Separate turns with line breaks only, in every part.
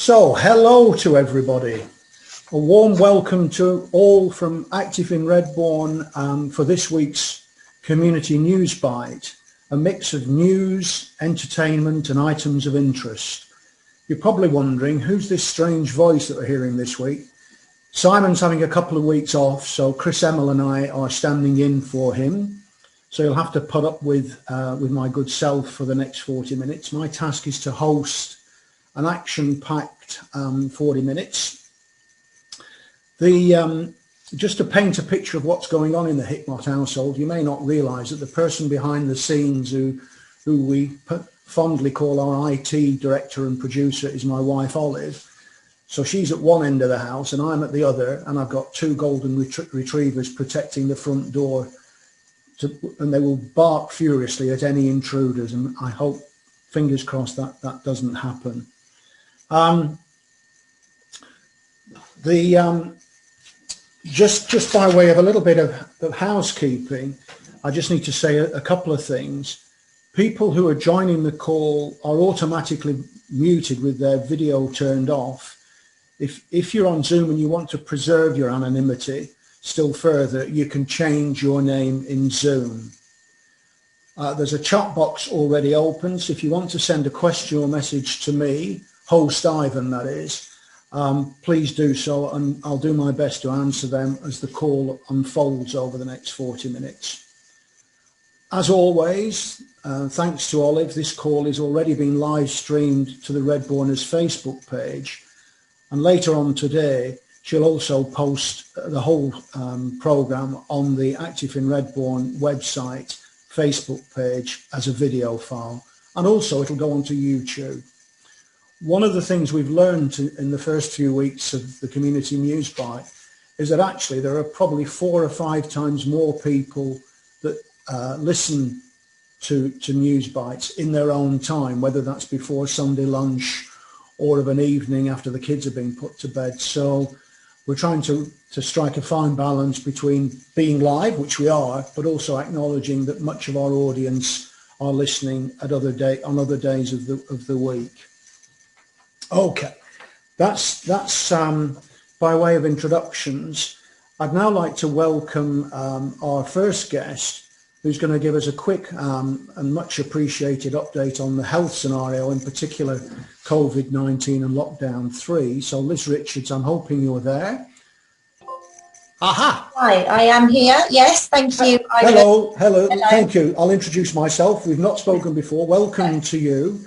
So, hello to everybody. A warm welcome to all from Active in Redbourn for this week's Community Newsbite, a mix of news, entertainment and items of interest. You're probably wondering, who's this strange voice that we're hearing this week? Simon's having a couple of weeks off, so Chris Emmel and I are standing in for him. So you'll have to put up with my good self for the next 40 minutes. My task is to host an action-packed 40 minutes. Just to paint a picture of what's going on in the Hickmott household, you may not realise that the person behind the scenes who we fondly call our IT director and producer is my wife Olive. So she's at one end of the house and I'm at the other, and I've got two golden retrievers protecting the front door, and they will bark furiously at any intruders, and I hope, fingers crossed, that doesn't happen. Just by way of a little bit of housekeeping, I just need to say a couple of things. People who are joining the call are automatically muted with their video turned off. If you're on Zoom and you want to preserve your anonymity still further, you can change your name in Zoom. There's a chat box already open, so if you want to send a question or message to me, host Ivan that is, please do so, and I'll do my best to answer them as the call unfolds over the next 40 minutes. As always, thanks to Olive, this call is already being live streamed to the Redbourners Facebook page, and later on today she'll also post the whole programme on the Active in Redbourn website Facebook page as a video file, and also it'll go onto YouTube. One of the things we've learned in the first few weeks of the Community Newsbite is that actually there are probably 4 or 5 times more people that listen to Newsbites in their own time, whether that's before Sunday lunch or of an evening after the kids have been put to bed. So we're trying to strike a fine balance between being live, which we are, but also acknowledging that much of our audience are listening at on other days of the week. Okay, that's by way of introductions. I'd now like to welcome our first guest, who's going to give us a quick and much appreciated update on the health scenario, in particular COVID-19 and lockdown 3. So Liz Richards, I'm hoping you're there. Aha!
Hi, I am here. Yes, thank you.
Hello, thank you. I'll introduce myself. We've not spoken before. Welcome to you.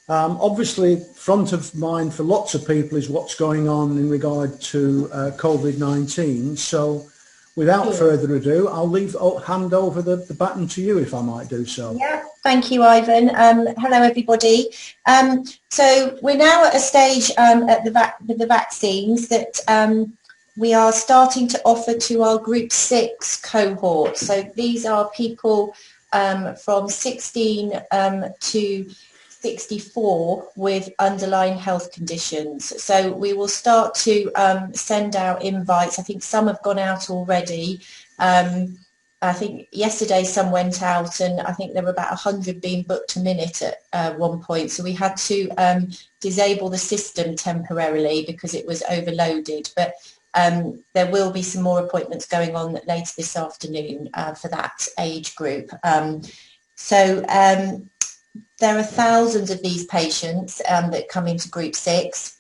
Obviously, front of mind for lots of people is what's going on in regard to COVID-19. So without further ado, I'll hand over the baton to you, if I might do so.
Yeah, thank you, Ivan. Hello, everybody. So we're now at a stage with the vaccines that we are starting to offer to our Group 6 cohort. So these are people from 16 to 64 with underlying health conditions. So we will start to send out invites. I think some have gone out already. I think yesterday some went out, and I think there were about 100 being booked a minute at one point. So we had to disable the system temporarily because it was overloaded. But there will be some more appointments going on later this afternoon for that age group. There are thousands of these patients that come into Group 6.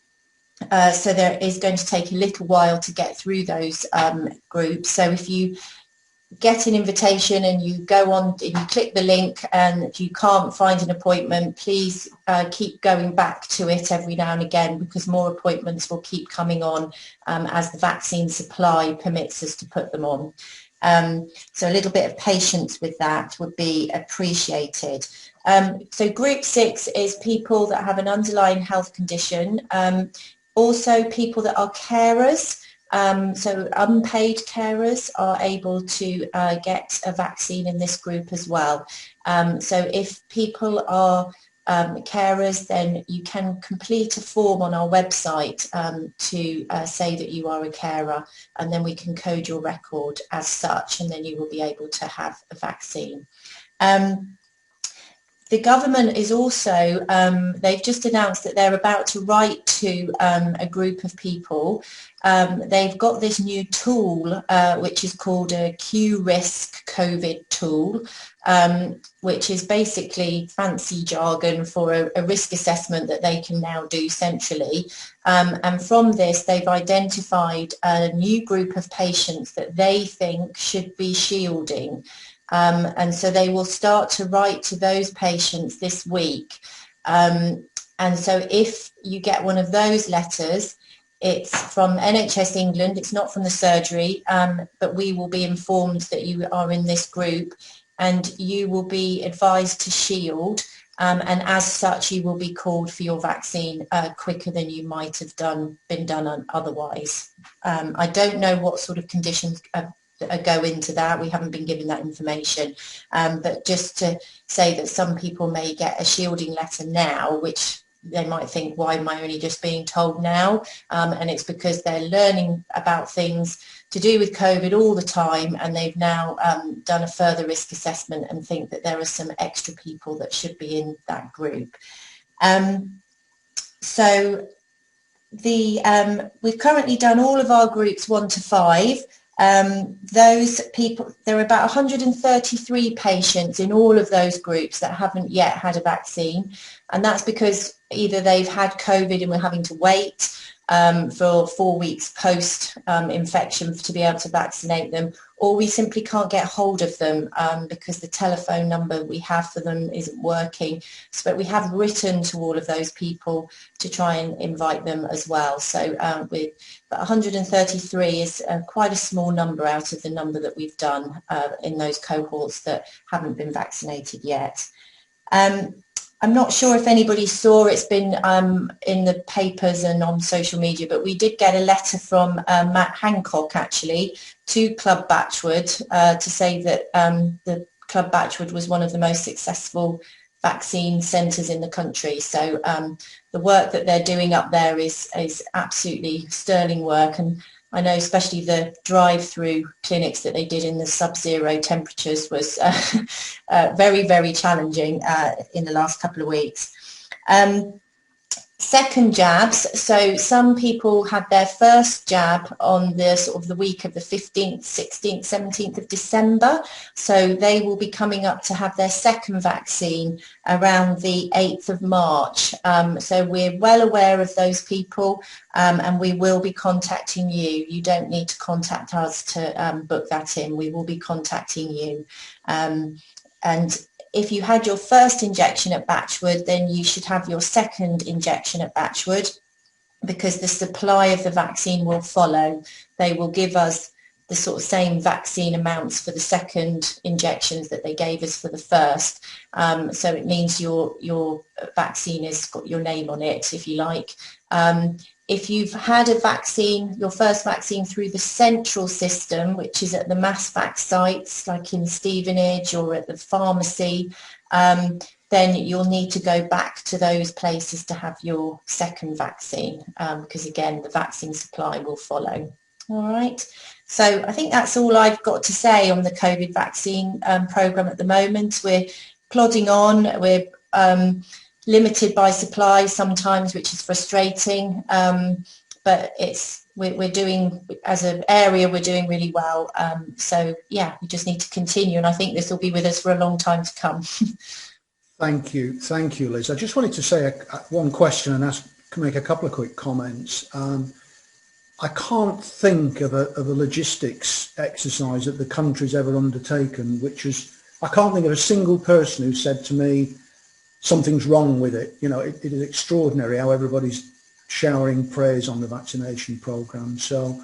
So there is going to take a little while to get through those groups. So if you get an invitation and you go on and you click the link and you can't find an appointment, please keep going back to it every now and again, because more appointments will keep coming on as the vaccine supply permits us to put them on. So a little bit of patience with that would be appreciated. So Group 6 is people that have an underlying health condition, also people that are carers. So unpaid carers are able to get a vaccine in this group as well. So if people are carers, then you can complete a form on our website to say that you are a carer, and then we can code your record as such, and then you will be able to have a vaccine. the government is also, they've just announced that they're about to write to a group of people. They've got this new tool, which is called a Q-Risk COVID tool, which is basically fancy jargon for a risk assessment that they can now do centrally. And from this, they've identified a new group of patients that they think should be shielding. And so they will start to write to those patients this week. And so if you get one of those letters, it's from NHS England, it's not from the surgery, but we will be informed that you are in this group and you will be advised to shield. And as such, you will be called for your vaccine quicker than you might have been done otherwise. I don't know what sort of conditions go into that. We haven't been given that information, but just to say that some people may get a shielding letter now, which they might think, why am I only just being told now? And it's because they're learning about things to do with COVID all the time, and they've now done a further risk assessment and think that there are some extra people that should be in that group. So we've currently done all of our groups 1 to 5. Those people, there are about 133 patients in all of those groups that haven't yet had a vaccine, and that's because either they've had COVID and we're having to wait for 4 weeks post infection to be able to vaccinate them, or we simply can't get hold of them because the telephone number we have for them isn't working. So, but we have written to all of those people to try and invite them as well. So with 133 is quite a small number out of the number that we've done in those cohorts that haven't been vaccinated yet. I'm not sure if anybody saw, it's been in the papers and on social media, but we did get a letter from Matt Hancock actually to Club Batchwood to say that the Club Batchwood was one of the most successful vaccine centres in the country. So the work that they're doing up there is absolutely sterling work, and I know especially the drive-through clinics that they did in the sub-zero temperatures was very, very challenging in the last couple of weeks. Second jabs, so some people had their first jab on the sort of the week of the 15th, 16th, 17th of December. So they will be coming up to have their second vaccine around the 8th of March. So we're well aware of those people and we will be contacting you. You don't need to contact us to book that in. We will be contacting you. And if you had your first injection at Batchwood, then you should have your second injection at Batchwood, because the supply of the vaccine will follow. They will give us the sort of same vaccine amounts for the second injections that they gave us for the first. So it means your vaccine has got your name on it, if you like. If you've had a vaccine, your first vaccine through the central system, which is at the MassVac sites, like in Stevenage or at the pharmacy, then you'll need to go back to those places to have your second vaccine, because again, the vaccine supply will follow. All right. So I think that's all I've got to say on the COVID vaccine programme at the moment. We're plodding on. We're limited by supply sometimes, which is frustrating, but we're doing, as an area, we're doing really well. So yeah, we just need to continue, and I think this will be with us for a long time to come.
Thank you, Liz. I just wanted to say one question and make a couple of quick comments. I can't think of a logistics exercise that the country's ever undertaken, I can't think of a single person who said to me, something's wrong with it. You know, it is extraordinary how everybody's showering praise on the vaccination programme. So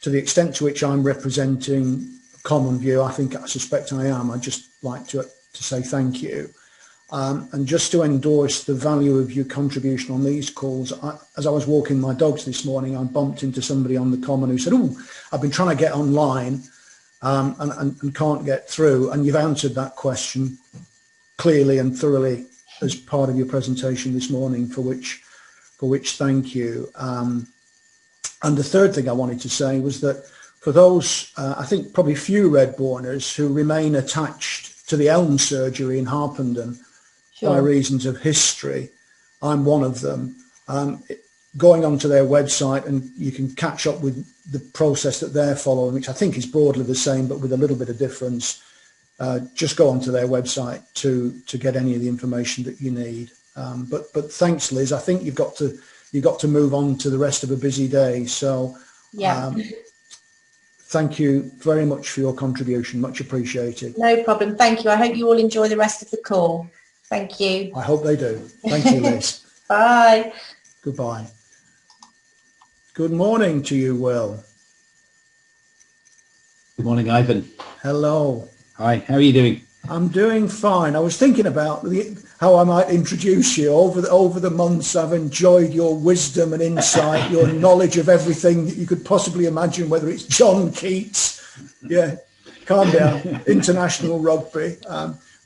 to the extent to which I'm representing a common view, I suspect I am. I'd just like to say thank you. And just to endorse the value of your contribution on these calls, as I was walking my dogs this morning, I bumped into somebody on the common who said, "Oh, I've been trying to get online and can't get through." And you've answered that question clearly and thoroughly as part of your presentation this morning, for which thank you. And the third thing I wanted to say was that for those, I think probably few Redbourners who remain attached to the Elm surgery in Harpenden, by reasons of history. I'm one of them. Going onto their website, and you can catch up with the process that they're following, which I think is broadly the same, but with a little bit of difference. Just go onto their website to get any of the information that you need. But thanks, Liz. I think you've got to move on to the rest of a busy day. So thank you very much for your contribution. Much appreciated.
No problem. Thank you. I hope you all enjoy the rest of the call. Thank you.
I hope they do. Thank you, Liz.
Bye.
Goodbye. Good morning to you, Will.
Good morning, Ivan.
Hello.
Hi, how are you doing?
I'm doing fine. I was thinking about how I might introduce you. Over the months, I've enjoyed your wisdom and insight, your knowledge of everything that you could possibly imagine, whether it's John Keats. Yeah, calm down. International rugby.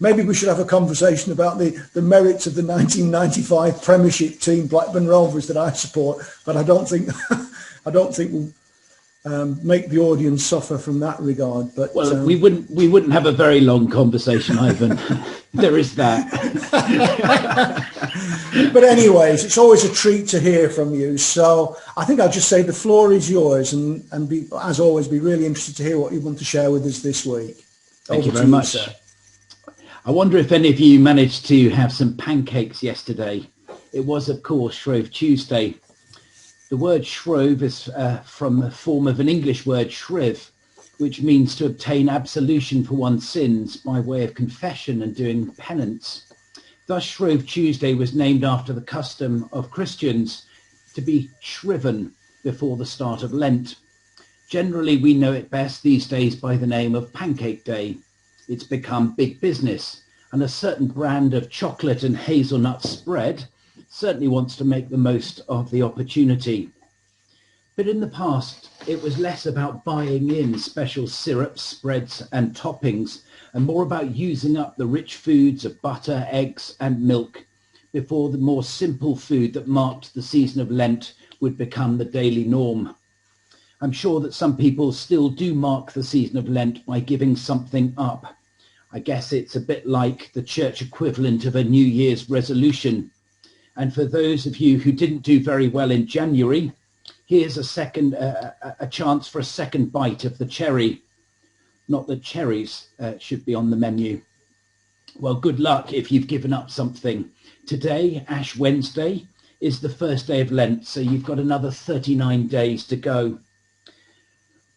Maybe we should have a conversation about the merits of the 1995 Premiership team, Blackburn Rovers, that I support. But I don't think we'll make the audience suffer from that regard. But
well, we wouldn't have a very long conversation, Ivan. There is that.
But anyways, it's always a treat to hear from you. So I think I'll just say the floor is yours, and be, as always, be really interested to hear what you want to share with us this week.
Thank you very much, sir. I wonder if any of you managed to have some pancakes yesterday. It was, of course, Shrove Tuesday. The word shrove is from a form of an English word shriv, which means to obtain absolution for one's sins by way of confession and doing penance. Thus, Shrove Tuesday was named after the custom of Christians to be shriven before the start of Lent. Generally, we know it best these days by the name of Pancake Day. It's become big business, and a certain brand of chocolate and hazelnut spread certainly wants to make the most of the opportunity. But in the past, it was less about buying in special syrups, spreads and toppings, and more about using up the rich foods of butter, eggs and milk before the more simple food that marked the season of Lent would become the daily norm. I'm sure that some people still do mark the season of Lent by giving something up. I guess it's a bit like the church equivalent of a New Year's resolution. And for those of you who didn't do very well in January, here's a chance for a second bite of the cherry. Not that cherries should be on the menu. Well, good luck if you've given up something. Today, Ash Wednesday, is the first day of Lent, so you've got another 39 days to go.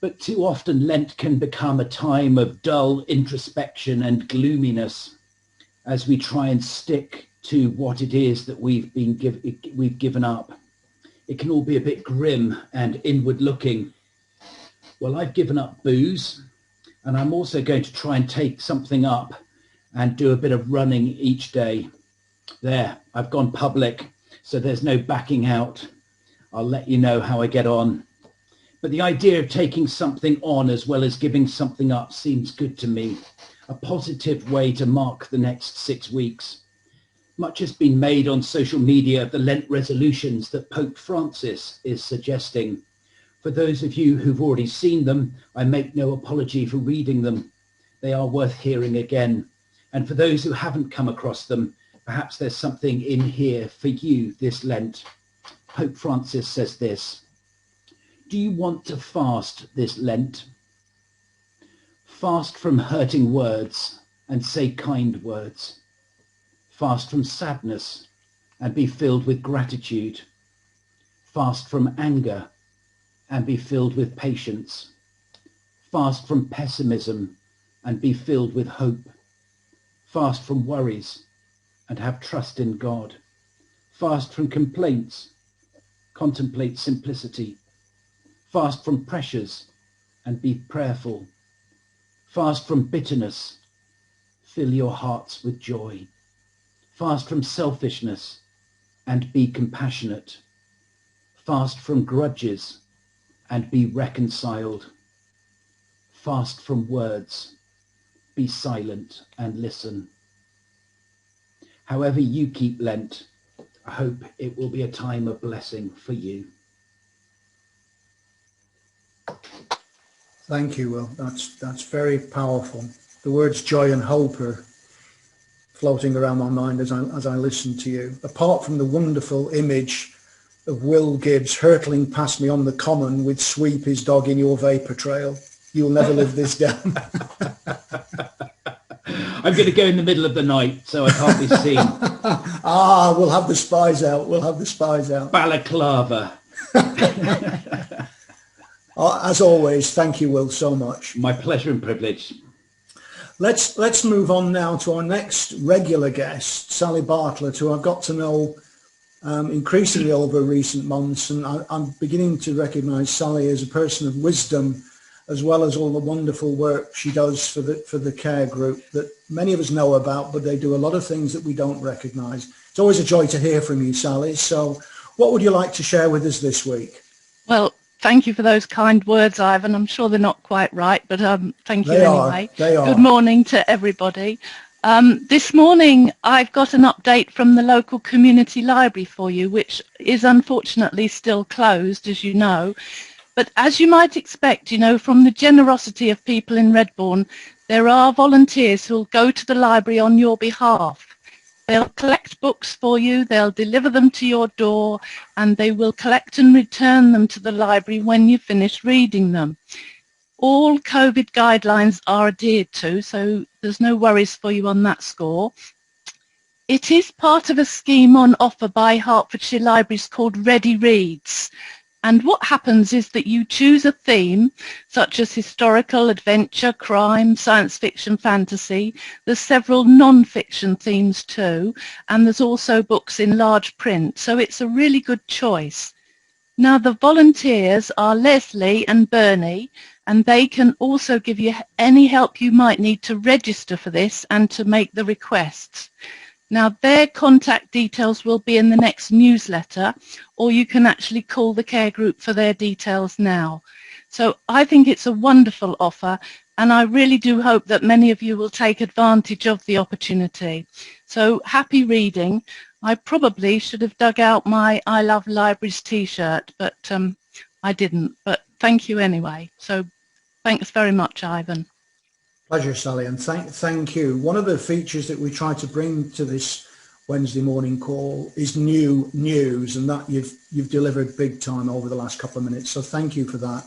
But too often Lent can become a time of dull introspection and gloominess as we try and stick to what it is that we've given up. It can all be a bit grim and inward looking. Well, I've given up booze, and I'm also going to try and take something up and do a bit of running each day. There, I've gone public, so there's no backing out. I'll let you know how I get on. But the idea of taking something on as well as giving something up seems good to me, a positive way to mark the next 6 weeks. Much has been made on social media of the Lent resolutions that Pope Francis is suggesting. For those of you who've already seen them, I make no apology for reading them. They are worth hearing again. And for those who haven't come across them, perhaps there's something in here for you this Lent. Pope Francis says this: do you want to fast this Lent? Fast from hurting words and say kind words. Fast from sadness and be filled with gratitude. Fast from anger and be filled with patience. Fast from pessimism and be filled with hope. Fast from worries and have trust in God. Fast from complaints, contemplate simplicity. Fast from pressures and be prayerful. Fast from bitterness, fill your hearts with joy. Fast from selfishness and be compassionate. Fast from grudges and be reconciled. Fast from words, be silent and listen. However you keep Lent, I hope it will be a time of blessing for you.
Thank you, Will. That's very powerful. The words joy and hope are floating around my mind as I listen to you, apart from the wonderful image of Will Gibbs hurtling past me on the common with Sweep his dog in your vapor trail. You'll never live this down.
I'm going to go in the middle of the night so I can't be seen.
We'll have the spies out.
Balaclava.
As always, thank you, Will, so much.
My pleasure and privilege.
Let's move on now to our next regular guest, Sally Bartlett, who I've got to know increasingly over recent months, and I'm beginning to recognise Sally as a person of wisdom, as well as all the wonderful work she does for the care group that many of us know about, but they do a lot of things that we don't recognise. It's always a joy to hear from you, Sally. So what would you like to share with us this week?
Well, thank you for those kind words, Ivan. I'm sure they're not quite right, but thank you anyway.
They are.
Good morning to everybody. This morning, I've got an update from the local community library for you, which is unfortunately still closed, as you know. But as you might expect, you know, from the generosity of people in Redbourn, there are volunteers who'll go to the library on your behalf. They'll collect books for you, they'll deliver them to your door, and they will collect and return them to the library when you finish reading them. All COVID guidelines are adhered to, so there's no worries for you on that score. It is part of a scheme on offer by Hertfordshire Libraries called Ready Reads. And what happens is that you choose a theme, such as historical, adventure, crime, science fiction, fantasy. There's several non-fiction themes too, and there's also books in large print, so it's a really good choice. Now, the volunteers are Leslie and Bernie, and they can also give you any help you might need to register for this and to make the requests. Now, their contact details will be in the next newsletter, or you can actually call the care group for their details now. So I think it's a wonderful offer, and I really do hope that many of you will take advantage of the opportunity. So happy reading. I probably should have dug out my I Love Libraries t-shirt, but I didn't. But thank you anyway. So thanks very much, Ivan.
Pleasure, Sally, and thank you. One of the features that we try to bring to this Wednesday morning call is new news, and that you've delivered big time over the last couple of minutes. So thank you for that.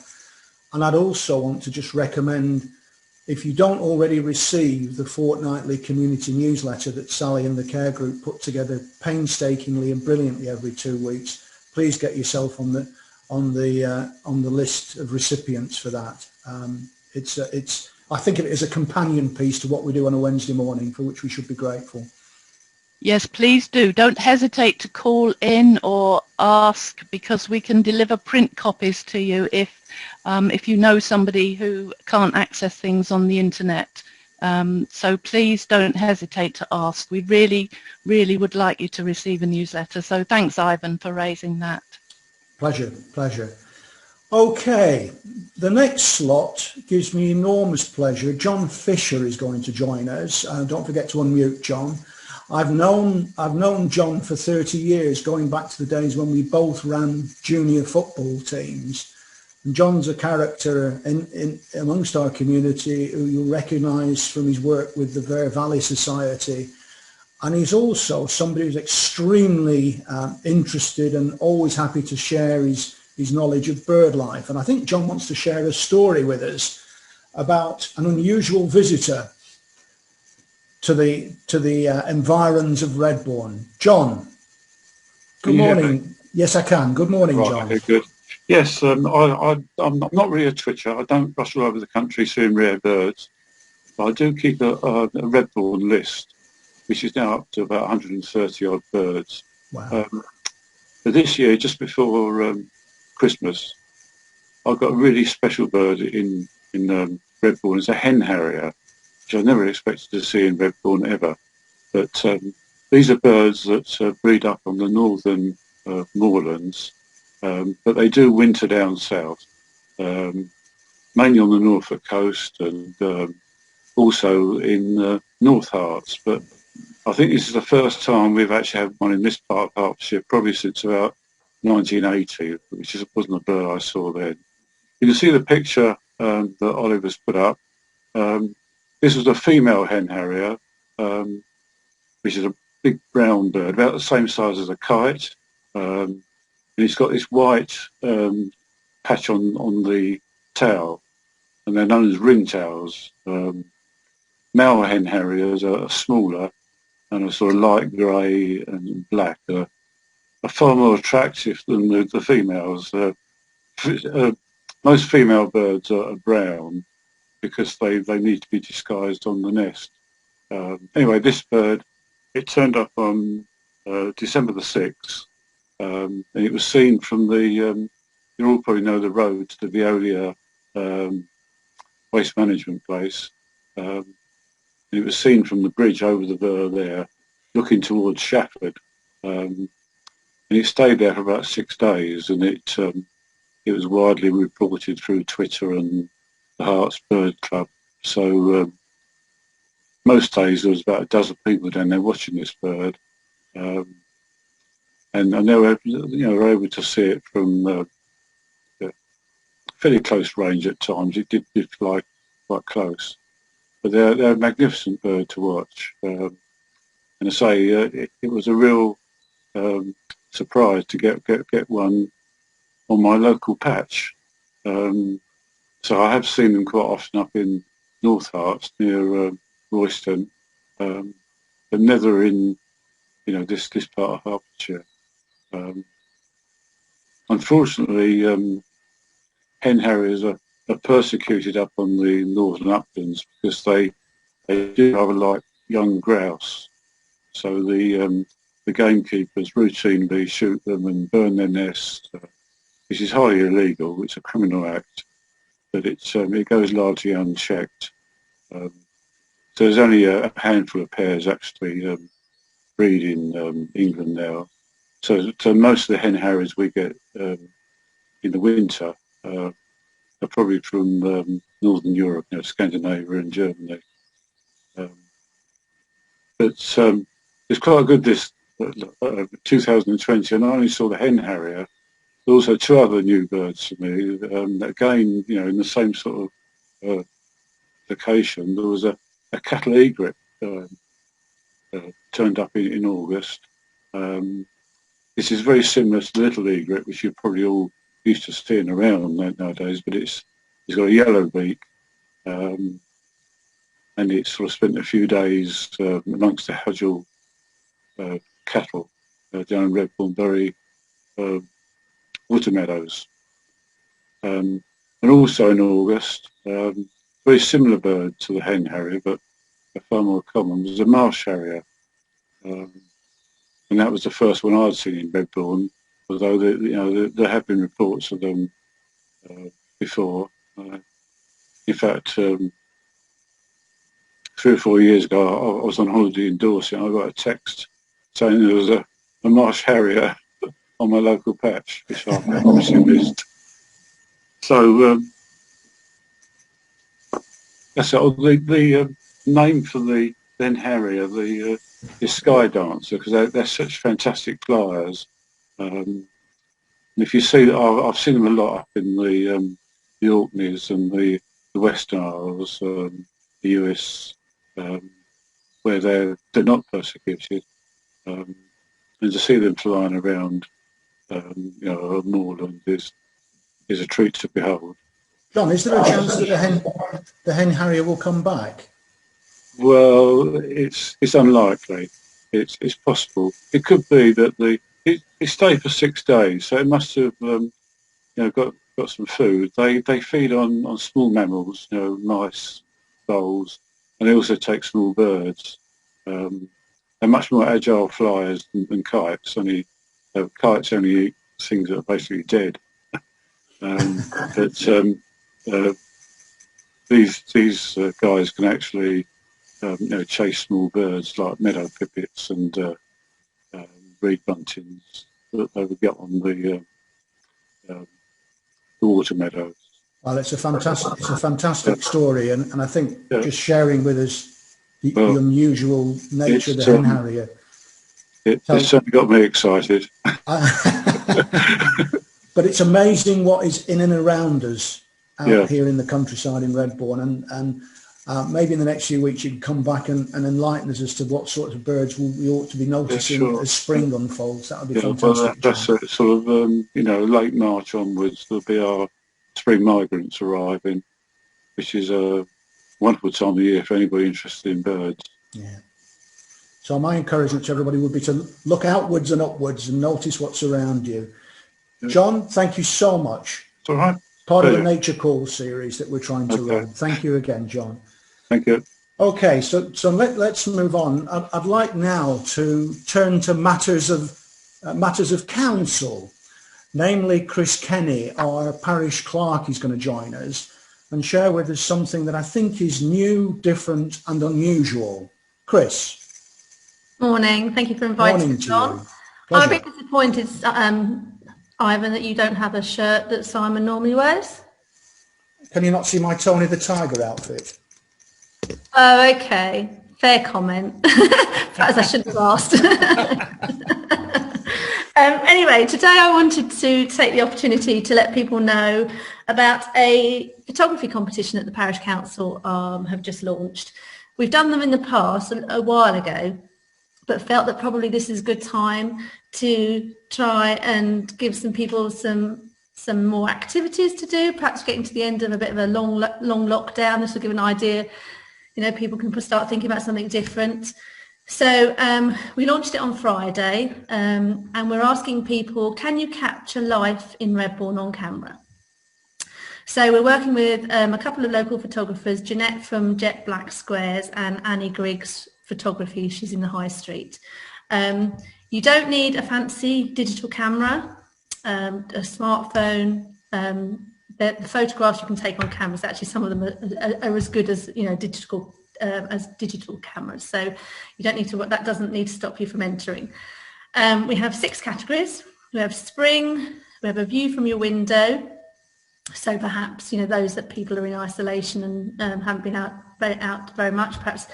And I'd also want to just recommend, if you don't already receive the fortnightly community newsletter that Sally and the care group put together painstakingly and brilliantly every 2 weeks, please get yourself on the list of recipients for that. I think of it as a companion piece to what we do on a Wednesday morning, for which we should be grateful.
Yes, please do. Don't hesitate to call in or ask, because we can deliver print copies to you if you know somebody who can't access things on the internet. So please don't hesitate to ask. We really, really would like you to receive a newsletter. So thanks, Ivan, for raising that.
Pleasure. Okay, the next slot gives me enormous pleasure. John Fisher is going to join us. Don't forget to unmute, John. I've known John for 30 years, going back to the days when we both ran junior football teams. And John's a character in amongst our community who you'll recognise from his work with the Vere Valley Society. And he's also somebody who's extremely interested and always happy to share his knowledge of bird life. And I think John wants to share a story with us about an unusual visitor to the environs of Redbourn. John, good morning. Yes, I can. Good morning, right, John.
Okay, good. Yes, I'm not really a twitcher. I don't rush all over the country seeing rare birds, but I do keep a Redbourn list, which is now up to about 130 odd birds.
Wow.
But this year, just before Christmas, I got a really special bird in Redbourn. It's a hen harrier, which I never expected to see in Redbourn ever. But these are birds that breed up on the northern moorlands, but they do winter down south, mainly on the Norfolk coast and also in North Herts. But I think this is the first time we've actually had one in this part of Hertfordshire, probably since about 1980, which wasn't a bird I saw then. You can see the picture that Oliver's put up. This was a female hen harrier. which is a big brown bird, about the same size as a kite. And it's got this white patch on the tail, and they're known as ringtails. Male hen harriers are smaller and are sort of light grey and black, are far more attractive than the females. Most female birds are brown because they need to be disguised on the nest. Anyway, this bird, it turned up on December the 6th, and it was seen from the, you all probably know the road to the Veolia waste management place. It was seen from the bridge over the Ver there, looking towards Shafford. And it stayed there for about 6 days, and it was widely reported through Twitter and the Hearts Bird Club. So most days there was about a dozen people down there watching this bird, and they were, were able to see it from fairly close range at times. It did fly quite close, but they're a magnificent bird to watch. And I say it was a real surprise to get one on my local patch. So I have seen them quite often up in North Hearts near Royston, but never in this part of Hertfordshire. Unfortunately, hen harriers are persecuted up on the northern uplands because they do rather like young grouse. So the gamekeepers routinely shoot them and burn their nest, which is highly illegal. It's a criminal act, but it goes largely unchecked. So there's only a handful of pairs actually breed in England now. So most of the hen harriers we get in the winter are probably from Northern Europe, Scandinavia and Germany. But it's quite good this 2020, and I only saw the hen harrier. There were also 2 other new birds for me. Again, in the same sort of location. There was a cattle egret turned up in August. This is very similar to the little egret, which you're probably all used to seeing around nowadays, but it's got a yellow beak, and it sort of spent a few days amongst the Hudgel cattle down in Redbourn Bury water meadows. And also in August, very similar bird to the hen harrier, but far more common, was a marsh harrier. And that was the first one I'd seen in Redbourn, although there have been reports of them before. In fact, 3 or 4 years ago, I was on holiday in Dorset, and I got a text saying there was a marsh harrier on my local patch, which I obviously missed. So that's it. The name for the hen harrier, is Sky Dancer, because they're such fantastic flyers. And if you see, I've seen them a lot up in the Orkneys and the Western Isles, the US, where they're not persecuted, and to see them flying around, a moorland is a treat to behold.
John, is there a chance that the hen harrier will come back?
Well, it's unlikely. It's possible. It could be that it stayed for 6 days, so it must have got some food. They feed on small mammals, mice, voles, and they also take small birds. They're much more agile flyers than kites. Kites only eat things that are basically dead. But these guys can actually chase small birds like meadow pipits and reed buntings that they would get on the water meadows.
Well, it's a fantastic story, and I think just sharing with us the unusual nature of the hen harrier.
It certainly got me excited.
But it's amazing what is in and around us out here in the countryside in Redbourn, and maybe in the next few weeks you can come back and enlighten us as to what sorts of birds we ought to be noticing as spring unfolds. That would be fantastic.
Well, that's sort of, late March onwards, there'll be our spring migrants arriving, which is a wonderful time of year for anybody interested in birds.
Yeah. So my encouragement to everybody would be to look outwards and upwards and notice what's around you. Yeah. John, thank you so much.
It's all right.
Part of the Nature Call series that we're trying to run. Thank you again, John.
Thank you.
Okay, so let's move on. I'd like now to turn to matters of council. Namely, Chris Kenny, our parish clerk, is going to join us and share with us something that I think is new, different and unusual. Chris.
Morning. Thank you for inviting me, John. I'm a bit disappointed, Ivan, that you don't have a shirt that Simon normally wears.
Can you not see my Tony the Tiger outfit?
Oh, okay. Fair comment. Perhaps I shouldn't have asked. Anyway, today I wanted to take the opportunity to let people know about a photography competition that the Parish Council have just launched. We've done them in the past, a while ago, but felt that probably this is a good time to try and give some people some more activities to do, perhaps getting to the end of a bit of a long lockdown. This will give an idea, people can start thinking about something different. So we launched it on Friday, and we're asking people, can you capture life in Redbourn on camera? So we're working with a couple of local photographers, Jeanette from Jet Black Squares and Annie Griggs Photography. She's in the High Street. You don't need a fancy digital camera, a smartphone. The photographs you can take on cameras, actually some of them are as good as digital cameras. So you don't need to. That doesn't need to stop you from entering. We have 6 categories. We have spring. We have a view from your window. So perhaps those that people are in isolation and haven't been out very much. Perhaps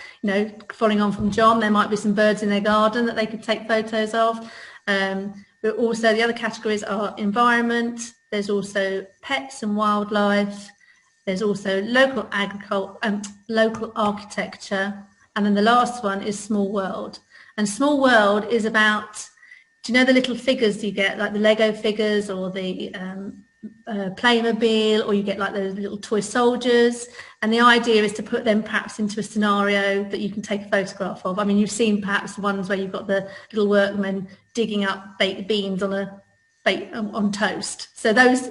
following on from John, there might be some birds in their garden that they could take photos of. But also the other categories are environment. There's also pets and wildlife. There's also local agriculture and local architecture. And then the last one is Small World. And Small World is about, do you know the little figures you get, like the Lego figures or the Playmobil, or you get like those little toy soldiers, and the idea is to put them perhaps into a scenario that you can take a photograph of. I mean, you've seen perhaps ones where you've got the little workmen digging up baked beans on toast. So those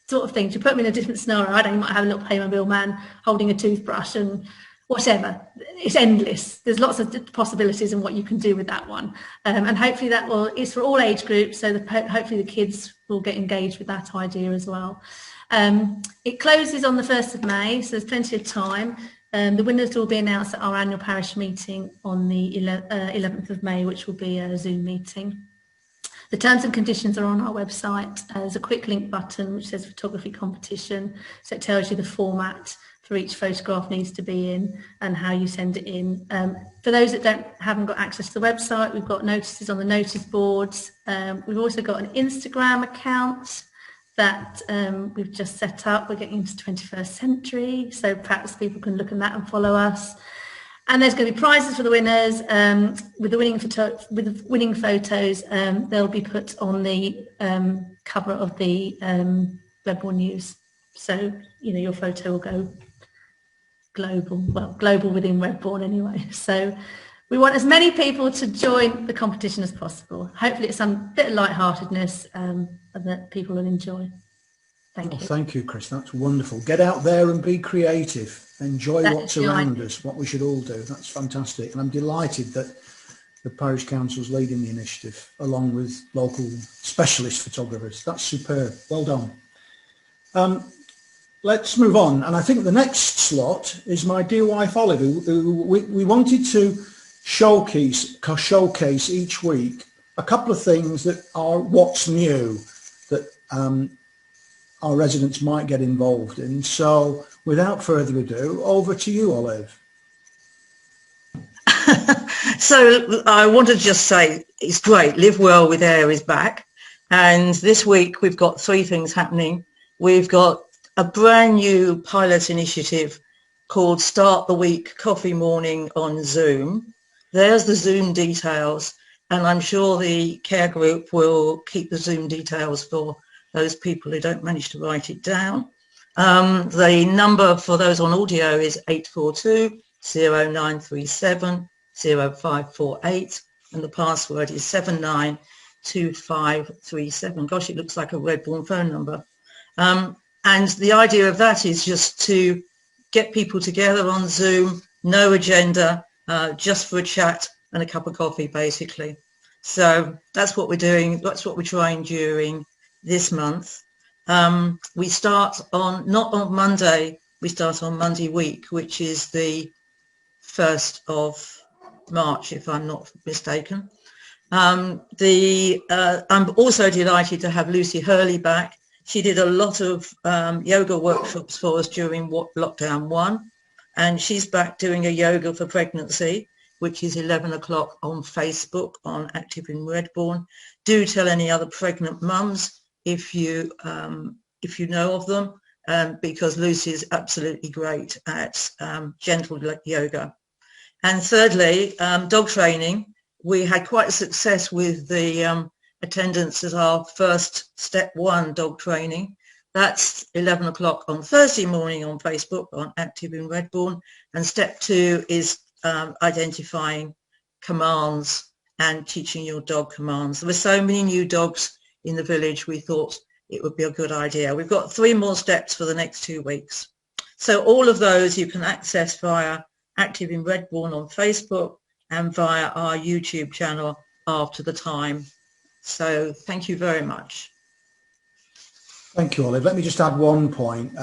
sort of things, you put them in a different scenario. I don't know, you might have a little Playmobil man holding a toothbrush and whatever. It's endless. There's lots of possibilities in what you can do with that one, and hopefully it's for all age groups, so hopefully the kids will get engaged with that idea as well. It closes on the 1st of May, so there's plenty of time. The winners will be announced at our annual parish meeting on the 11th of May, which will be a Zoom meeting. The terms and conditions are on our website. There's a quick link button which says photography competition, so it tells you the format for each photograph needs to be in and how you send it in. For those that haven't got access to the website, we've got notices on the notice boards. We've also got an Instagram account that we've just set up. We're getting into the 21st century, so perhaps people can look at that and follow us. And there's going to be prizes for the winners. With the winning photos, they'll be put on the cover of the Redbourn News. So your photo will go global within Redbourn anyway. So we want as many people to join the competition as possible. Hopefully it's some bit of lightheartedness that people will enjoy. Thank you.
Thank you, Chris. That's wonderful. Get out there and be creative. Enjoy what's around us, what we should all do. That's fantastic. And I'm delighted that the Parish Council's leading the initiative along with local specialist photographers. That's superb. Well done. Let's move on. And I think the next slot is my dear wife, Olive, who we wanted to showcase each week a couple of things that are what's new that our residents might get involved in. So without further ado, over to you, Olive.
So I want to just say it's great. Live Well with Air is back. And this week we've got 3 things happening. We've got a brand new pilot initiative called Start the Week Coffee Morning on Zoom. There's the Zoom details, and I'm sure the care group will keep the Zoom details for those people who don't manage to write it down. The number for those on audio is 842-0937-0548, and the password is 792537. Gosh, it looks like a Redbourn phone number. And the idea of that is just to get people together on Zoom, no agenda, just for a chat and a cup of coffee, basically. So that's what we're doing. That's what we're trying during this month. We start not on Monday, we start on Monday week, which is the 1st of March, if I'm not mistaken. I'm also delighted to have Lucy Hurley back. She did a lot of yoga workshops for us during lockdown 1, and she's back doing a yoga for pregnancy, which is 11 o'clock on Facebook on Active in Redbourn. Do tell any other pregnant mums if you know of them, because Lucy is absolutely great at gentle yoga. And thirdly, dog training. We had quite a success with the attendance at our first step 1 dog training. That's 11 o'clock on Thursday morning on Facebook on Active in Redbourn. And step 2 is identifying commands and teaching your dog commands. There were so many new dogs in the village, we thought it would be a good idea. We've got 3 more steps for the next 2 weeks. So all of those you can access via Active in Redbourn on Facebook and via our YouTube channel after the time. So thank you very much.
Thank you, Olive. Let me just add one point.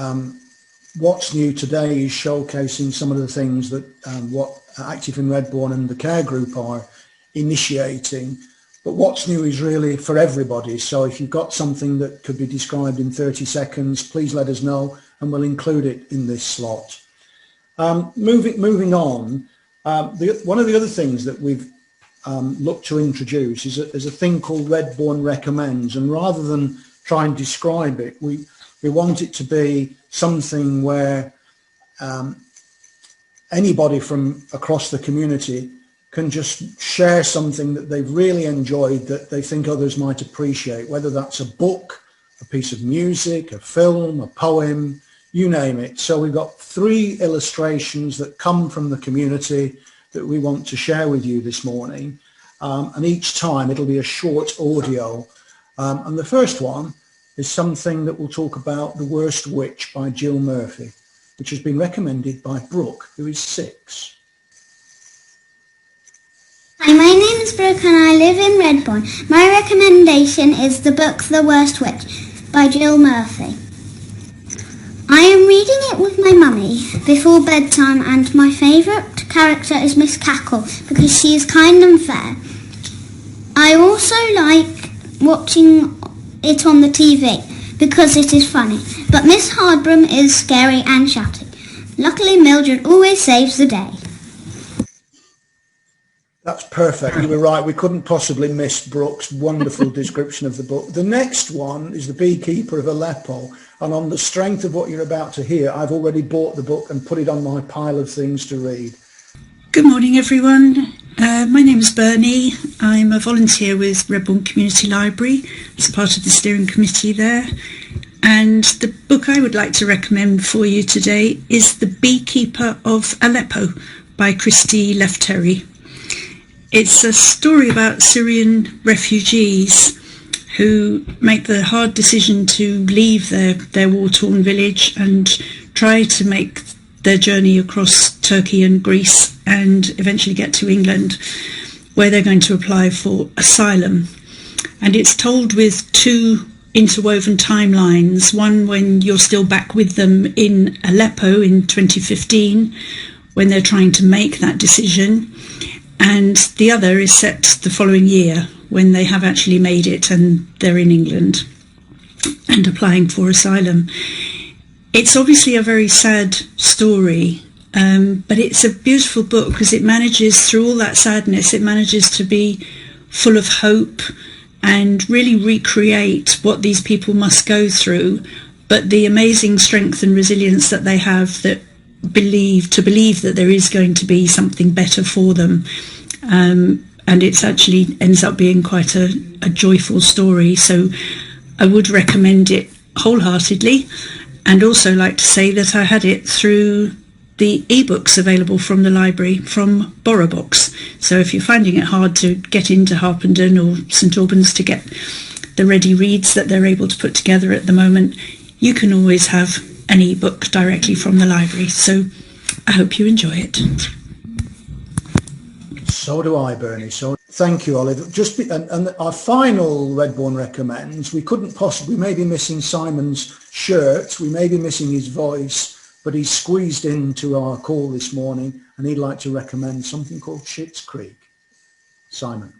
What's new today is showcasing some of the things that what Active in Redbourn and the care group are initiating. But what's new is really for everybody. So if you've got something that could be described in 30 seconds, please let us know and we'll include it in this slot. Moving on, one of the other things that we've looked to introduce is a thing called Redbourn Recommends. And rather than try and describe it, we want it to be something where anybody from across the community can just share something that they've really enjoyed that they think others might appreciate, whether that's a book, a piece of music, a film, a poem, you name it. So we've got 3 illustrations that come from the community that we want to share with you this morning. And each time it'll be a short audio. And the first one is something that will talk about The Worst Witch by Jill Murphy, which has been recommended by Brooke, who is 6.
Hi, my name is Brooke and I live in Redbourn. My recommendation is the book The Worst Witch by Jill Murphy. I am reading it with my mummy before bedtime and my favourite character is Miss Cackle because she is kind and fair. I also like watching it on the TV because it is funny, but Miss Hardbroom is scary and shouting. Luckily Mildred always saves the day.
That's perfect. You were right. We couldn't possibly miss Brooke's wonderful description of the book. The next one is The Beekeeper of Aleppo. And on the strength of what you're about to hear, I've already bought the book and put it on my pile of things to read.
Good morning, everyone. My name is Bernie. I'm a volunteer with Redbourn Community Library as part of the steering committee there. And the book I would like to recommend for you today is The Beekeeper of Aleppo by Christy Lefterry. It's a story about Syrian refugees who make the hard decision to leave their war-torn village and try to make their journey across Turkey and Greece and eventually get to England, where they're going to apply for asylum. And it's told with 2 interwoven timelines, one when you're still back with them in Aleppo in 2015, when they're trying to make that decision, and the other is set the following year when they have actually made it and they're in England and applying for asylum. It's obviously a very sad story, but it's a beautiful book because it manages, through all that sadness, it manages to be full of hope and really recreate what these people must go through, but the amazing strength and resilience that they have that believe that there is going to be something better for them. And it's actually ends up being quite a joyful story. So I would recommend it wholeheartedly, and also like to say that I had it through the ebooks available from the library from BorrowBox. So if you're finding it hard to get into Harpenden or St Albans to get the ready reads that they're able to put together at the moment, you can always have an ebook directly from the library. So I hope you enjoy it.
So do I, Bernie. So thank you, Olive. And our final Redbourn recommends, we may be missing Simon's shirt, we may be missing his voice, but he's squeezed into our call this morning and he'd like to recommend something called Schitt's Creek. Simon.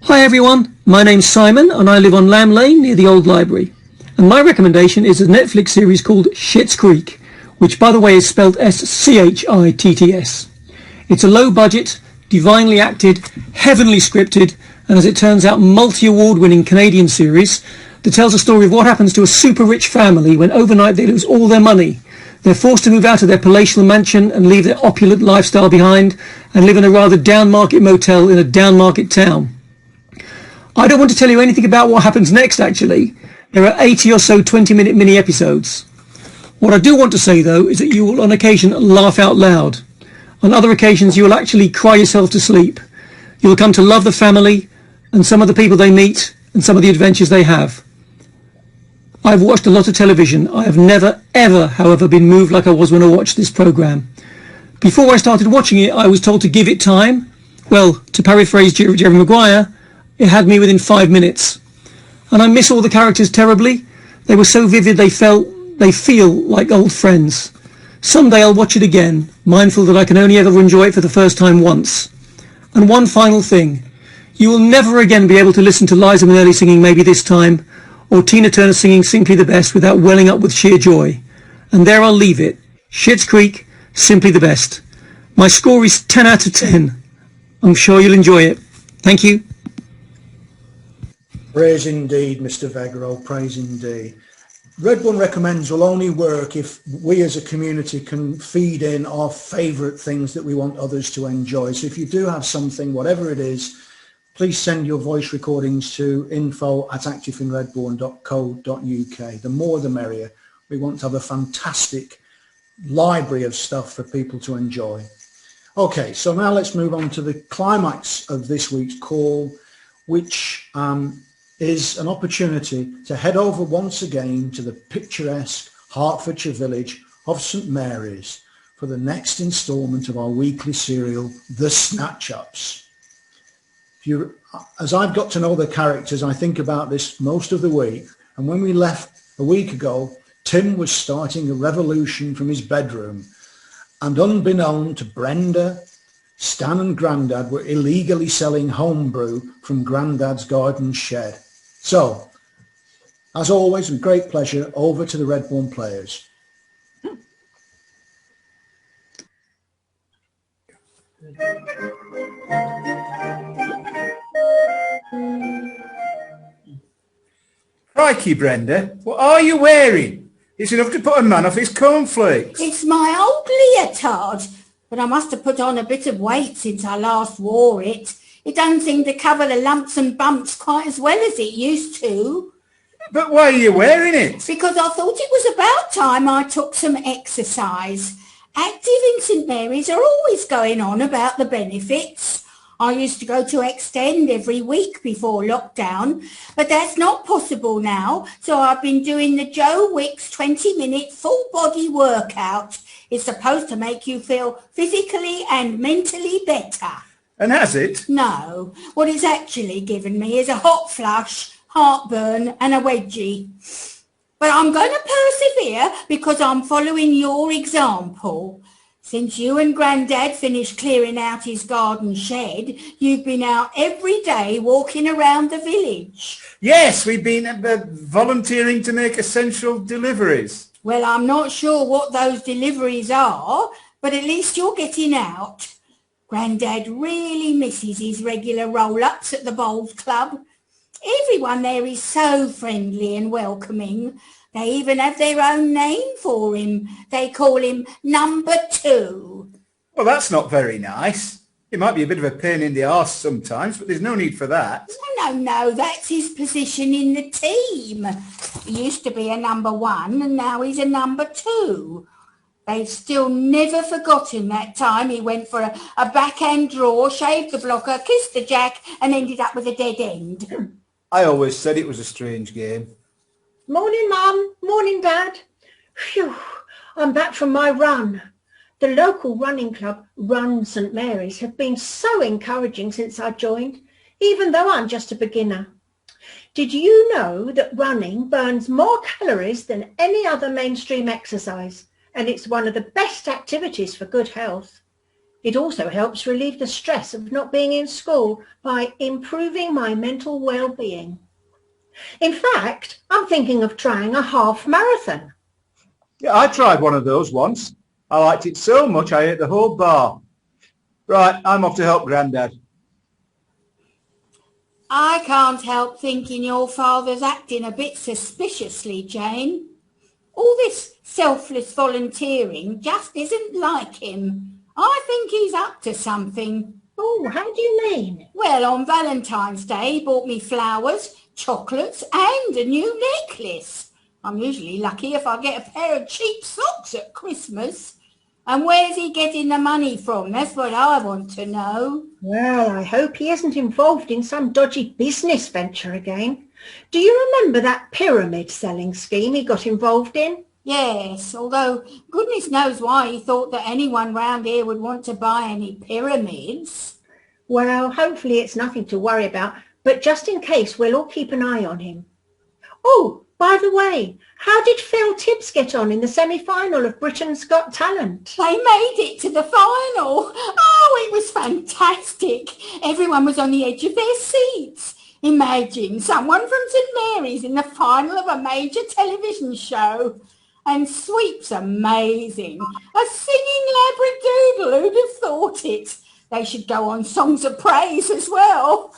Hi everyone, my name's Simon and I live on Lamb Lane near the old library. And my recommendation is a Netflix series called Schitt's Creek, which by the way is spelled S-C-H-I-T-T-S. It's a low budget, divinely acted, heavenly scripted, and as it turns out multi-award winning Canadian series that tells a story of what happens to a super rich family when overnight they lose all their money. They're forced to move out of their palatial mansion and leave their opulent lifestyle behind and live in a rather down-market motel in a down-market town. I don't want to tell you anything about what happens next, actually. There are 80 or so 20-minute mini episodes. What I do want to say, though, is that you will on occasion laugh out loud. On other occasions, you will actually cry yourself to sleep. You will come to love the family and some of the people they meet and some of the adventures they have. I've watched a lot of television. I have never, ever, however, been moved like I was when I watched this programme. Before I started watching it, I was told to give it time. Well, to paraphrase Jerry Maguire, it had me within 5 minutes. And I miss all the characters terribly. They were so vivid they feel like old friends. Someday I'll watch it again, mindful that I can only ever enjoy it for the first time once. And one final thing. You will never again be able to listen to Liza Minnelli singing Maybe This Time, or Tina Turner singing Simply the Best without welling up with sheer joy. And there I'll leave it. Schitt's Creek, simply the best. My score is 10 out of 10. I'm sure you'll enjoy it. Thank you.
Praise indeed, Mr. Vegro, praise indeed. Redbourn Recommends will only work if we as a community can feed in our favourite things that we want others to enjoy. So if you do have something, whatever it is, please send your voice recordings to info@activeinredbourn.co.uk. The more the merrier. We want to have a fantastic library of stuff for people to enjoy. Okay, so now let's move on to the climax of this week's call, which is an opportunity to head over once again to the picturesque Hertfordshire village of St Mary's for the next instalment of our weekly serial, The Snatchups. As I've got to know the characters, I think about this most of the week, and when we left a week ago, Tim was starting a revolution from his bedroom, and unbeknown to Brenda, Stan and Grandad were illegally selling homebrew from Grandad's garden shed. So, as always, with great pleasure, over to the Redbourn players.
Crikey, Brenda, what are you wearing? It's enough to put a man off his cornflakes.
It's my old leotard, but I must have put on a bit of weight since I last wore it. It don't seem to cover the lumps and bumps quite as well as it used to.
But why are you wearing it?
Because I thought it was about time I took some exercise. Active in St Mary's are always going on about the benefits. I used to go to Extend every week before lockdown, but that's not possible now, so I've been doing the Joe Wicks 20-minute full-body workout. It's supposed to make you feel physically and mentally better.
And has it?
No. What it's actually given me is a hot flush, heartburn and a wedgie. But I'm going to persevere because I'm following your example. Since you and Grandad finished clearing out his garden shed, you've been out every day walking around the village.
Yes, we've been volunteering to make essential deliveries.
Well, I'm not sure what those deliveries are, but at least you're getting out. Grandad really misses his regular roll-ups at the bowls club. Everyone there is so friendly and welcoming. They even have their own name for him. They call him Number 2.
Well, that's not very nice. It might be a bit of a pain in the arse sometimes, but there's no need for that.
No, that's his position in the team. He used to be a number 1 and now he's a number 2. They've still never forgotten that time he went for a backhand draw, shaved the blocker, kissed the jack and ended up with a dead end.
I always said it was a strange game.
Morning, Mum. Morning, Dad. Phew, I'm back from my run. The local running club, Run St Mary's, have been so encouraging since I joined, even though I'm just a beginner. Did you know that running burns more calories than any other mainstream exercise, and it's one of the best activities for good health? It also helps relieve the stress of not being in school by improving my mental well-being. In fact, I'm thinking of trying a half marathon.
Yeah, I tried one of those once. I liked it so much I ate the whole bar. Right, I'm off to help Grandad.
I can't help thinking your father's acting a bit suspiciously, Jane. All this selfless volunteering just isn't like him. I think he's up to something.
Oh, how do you mean?
Well, on Valentine's Day, he bought me flowers, chocolates and a new necklace. I'm usually lucky if I get a pair of cheap socks at Christmas. And where's he getting the money from? That's what I want to know.
Well, I hope he isn't involved in some dodgy business venture again. Do you remember that pyramid selling scheme he got involved in?
Yes, although goodness knows why he thought that anyone round here would want to buy any pyramids.
Well, hopefully it's nothing to worry about, but just in case, we'll all keep an eye on him. Oh, by the way, how did Phil Tibbs get on in the semi-final of Britain's Got Talent?
They made it to the final. Oh, it was fantastic. Everyone was on the edge of their seats. Imagine someone from St Mary's in the final of a major television show. And Sweep's amazing. A singing labradoodle, who'd have thought it? They should go on Songs of Praise as well.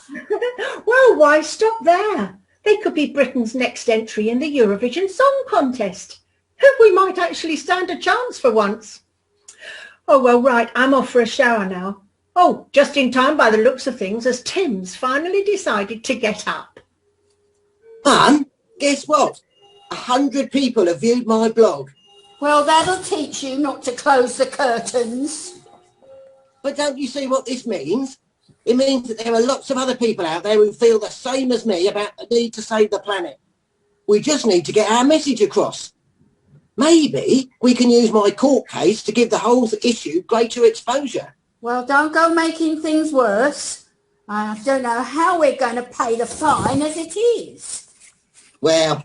Well, why stop there? They could be Britain's next entry in the Eurovision Song Contest. We might actually stand a chance for once. Oh, well, right, I'm off for a shower now. Oh, just in time by the looks of things, as Tim's finally decided to get up.
Mum, guess what? 100 people have viewed my blog.
Well, that'll teach you not to close the curtains.
But don't you see what this means? It means that there are lots of other people out there who feel the same as me about the need to save the planet. We just need to get our message across. Maybe we can use my court case to give the whole issue greater exposure.
Well, don't go making things worse. I don't know how we're going to pay the fine as it is.
Well,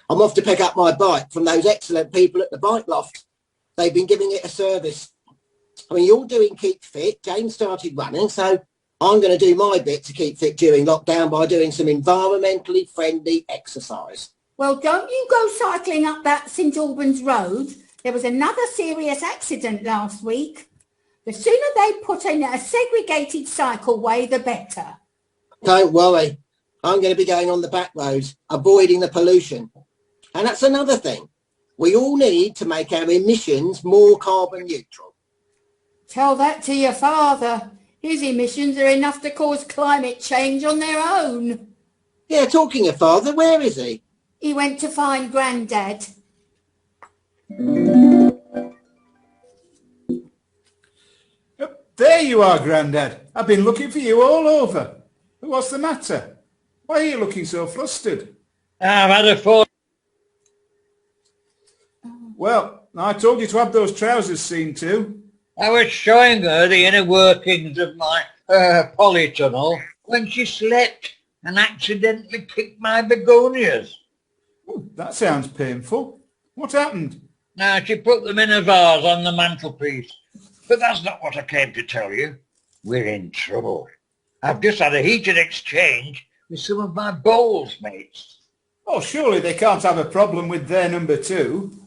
I'm off to pick up my bike from those excellent people at the bike loft. They've been giving it a service. I mean, you're doing Keep Fit. James started running, so I'm going to do my bit to keep fit during lockdown by doing some environmentally friendly exercise.
Well, don't you go cycling up that St Albans Road. There was another serious accident last week. The sooner they put in a segregated cycleway, the better.
Don't worry. I'm going to be going on the back roads, avoiding the pollution. And that's another thing. We all need to make our emissions more carbon neutral.
Tell that to your father. His emissions are enough to cause climate change on their own.
Yeah, talking of father, where is he?
He went to find Grandad.
There you are, Grandad. I've been looking for you all over. What's the matter? Why are you looking so flustered?
I've had a fall.
Well, I told you to have those trousers seen to.
I was showing her the inner workings of my polytunnel when she slept and accidentally kicked my begonias.
Oh, that sounds painful. What happened?
Now, she put them in a vase on the mantelpiece. But that's not what I came to tell you. We're in trouble. I've just had a heated exchange with some of my bowls mates.
Oh, surely they can't have a problem with their number 2.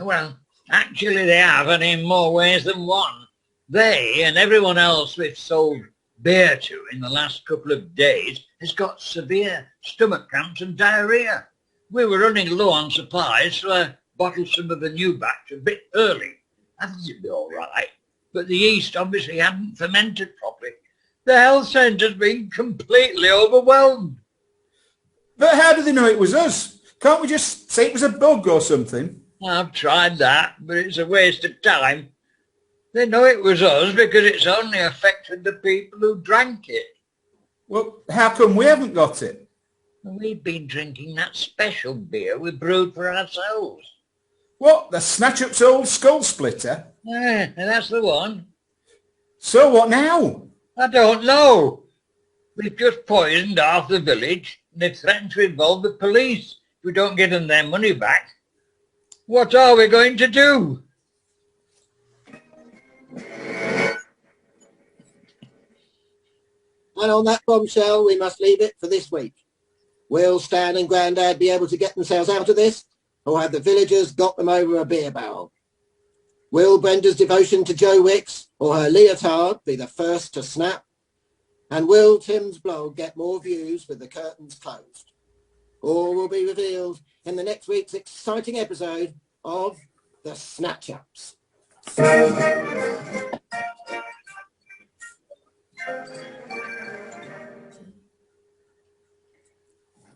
Well, actually they have, and in more ways than one. They and everyone else we've sold beer to in the last couple of days has got severe stomach cramps and diarrhea. We were running low on supplies, so I bottled some of the new batch a bit early. I thought it'd be all right, but the yeast obviously hadn't fermented properly. The health centre's been completely overwhelmed.
But how do they know it was us? Can't we just say it was a bug or something?
I've tried that, but it's a waste of time. They know it was us because it's only affected the people who drank it.
Well, how come we haven't got it?
We've been drinking that special beer we brewed for ourselves.
What, the Snatchups Old Skull Splitter?
Yeah, that's the one.
So what now?
I don't know. We've just poisoned half the village and they've threatened to involve the police if we don't get them their money back. What are we going to do?
And on that bombshell, we must leave it for this week. Will Stan and Grandad be able to get themselves out of this, or have the villagers got them over a beer barrel? Will Brenda's devotion to Joe Wicks or her leotard be the first to snap? And will Tim's blog get more views with the curtains closed? All will be revealed in the next week's exciting episode of The Snatchups.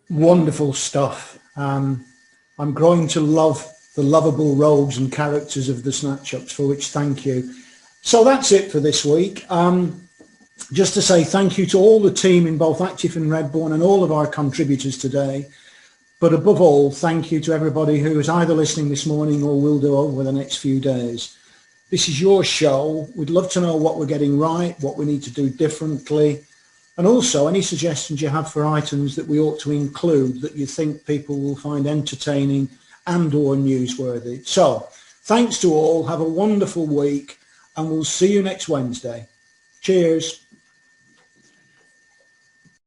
Wonderful stuff. I'm growing to love the lovable rogues and characters of the Snatchups, for which thank you. So that's it for this week. Just to say thank you to all the team in both Active and Redbourn and all of our contributors today. But above all, thank you to everybody who is either listening this morning or will do over the next few days. This is your show. We'd love to know what we're getting right, what we need to do differently, and also any suggestions you have for items that we ought to include that you think people will find entertaining and or newsworthy. So thanks to all. Have a wonderful week and we'll see you next Wednesday. Cheers.